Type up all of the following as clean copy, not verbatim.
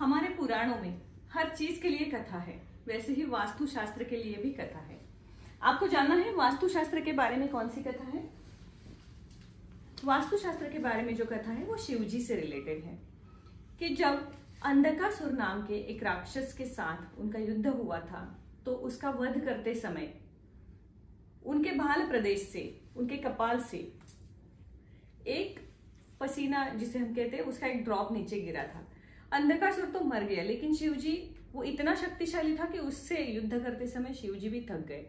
हमारे पुराणों में हर चीज के लिए कथा है, वैसे ही वास्तुशास्त्र के लिए भी कथा है। आपको जानना है वास्तुशास्त्र के बारे में कौन सी कथा है? वास्तुशास्त्र के बारे में जो कथा है वो शिव जी से रिलेटेड है कि जब अंधकासुर नाम के एक राक्षस के साथ उनका युद्ध हुआ था तो उसका वध करते समय उनके भाल प्रदेश से, उनके कपाल से एक पसीना जिसे हम कहते हैं उसका एक ड्रॉप नीचे गिरा था। अंधकासुर तो मर गया, लेकिन शिव जी वो इतना शक्तिशाली था कि उससे युद्ध करते समय शिव जी भी थक गए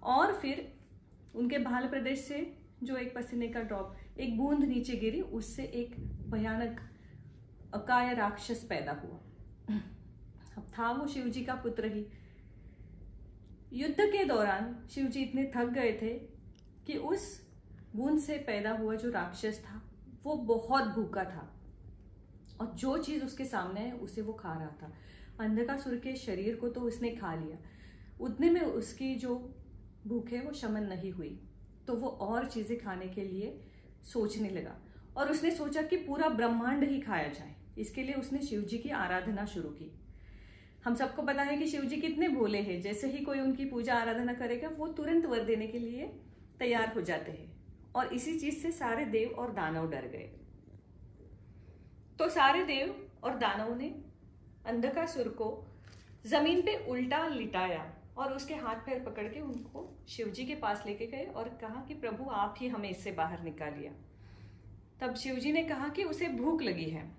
और फिर उनके भाल प्रदेश से जो एक पसीने का ड्रॉप, एक बूंद नीचे गिरी, उससे एक भयानक अकाय राक्षस पैदा हुआ। अब था वो शिव जी का पुत्र ही। युद्ध के दौरान शिव जी इतने थक गए थे कि उस बूंद से पैदा हुआ जो राक्षस था वो बहुत भूखा था और जो चीज उसके सामने है उसे वो खा रहा था। अंधकासुर के शरीर को तो उसने खा लिया, उतने में उसकी जो भूख है वो शमन नहीं हुई, तो वो और चीजें खाने के लिए सोचने लगा और उसने सोचा कि पूरा ब्रह्मांड ही खाया जाए। इसके लिए उसने शिव जी की आराधना शुरू की। हम सबको पता है कि शिव जी कितने भोले हैं, जैसे ही कोई उनकी पूजा आराधना करेगा वो तुरंत वर देने के लिए तैयार हो जाते हैं और इसी चीज से सारे देव और दानव डर गए। तो सारे देव और दानव ने अंधकासुर को जमीन पे उल्टा लिटाया और उसके हाथ पैर पकड़ के उनको शिव जी के पास लेके गए और कहा कि प्रभु आप ही हमें इससे बाहर निकालिए। तब शिव जी ने कहा कि उसे भूख लगी है,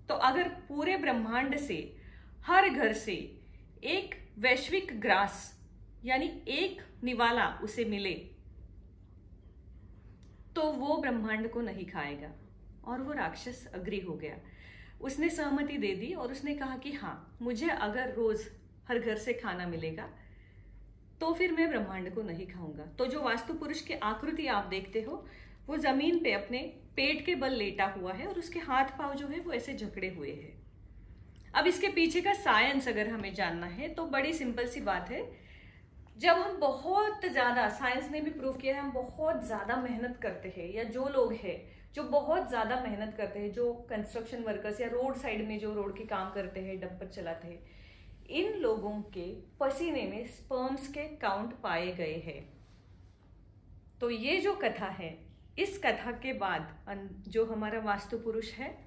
तो अगर पूरे ब्रह्मांड से हर घर से एक वैश्विक ग्रास यानी एक निवाला उसे मिले तो वो ब्रह्मांड को नहीं खाएगा। और वो राक्षस अग्री हो गया, उसने सहमति दे दी और उसने कहा कि हाँ, मुझे अगर रोज हर घर से खाना मिलेगा तो फिर मैं ब्रह्मांड को नहीं खाऊंगा। तो जो वास्तु पुरुष की आकृति आप देखते हो वो जमीन पे अपने पेट के बल लेटा हुआ है और उसके हाथ पांव जो है वो ऐसे जकड़े हुए हैं। अब इसके पीछे का साइंस अगर हमें जानना है तो बड़ी सिंपल सी बात है। जब हम बहुत ज्यादा, साइंस ने भी प्रूव किया है, हम बहुत ज्यादा मेहनत करते हैं या जो लोग हैं जो बहुत ज्यादा मेहनत करते हैं, जो कंस्ट्रक्शन वर्कर्स या रोड साइड में जो रोड के काम करते हैं, डंपर चलाते हैं, इन लोगों के पसीने में स्पर्म्स के काउंट पाए गए हैं। तो ये जो कथा है, इस कथा के बाद जो हमारा वास्तु पुरुष है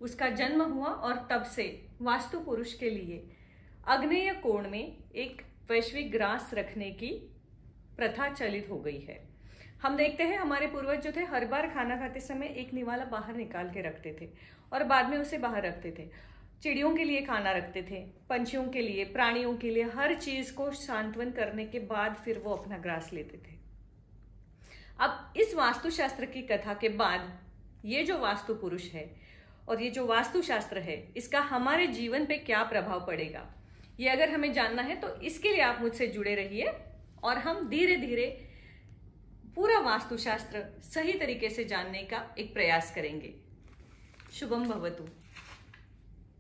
उसका जन्म हुआ और तब से वास्तु पुरुष के लिए आग्नेय कोण में एक वैश्विक ग्रास रखने की प्रथा चलित हो गई है। हम देखते हैं हमारे पूर्वज जो थे हर बार खाना खाते समय एक निवाला बाहर निकाल के रखते थे और बाद में उसे बाहर रखते थे। चिड़ियों के लिए खाना रखते थे, पंछियों के लिए, प्राणियों के लिए, हर चीज को सांत्वन करने के बाद फिर वो अपना ग्रास लेते थे। अब इस वास्तुशास्त्र की कथा के बाद ये जो वास्तु पुरुष है और ये जो वास्तुशास्त्र है, इसका हमारे जीवन पे क्या प्रभाव पड़ेगा, ये अगर हमें जानना है तो इसके लिए आप मुझसे जुड़े रहिए और हम धीरे धीरे पूरा वास्तुशास्त्र सही तरीके से जानने का एक प्रयास करेंगे। शुभम भवतु।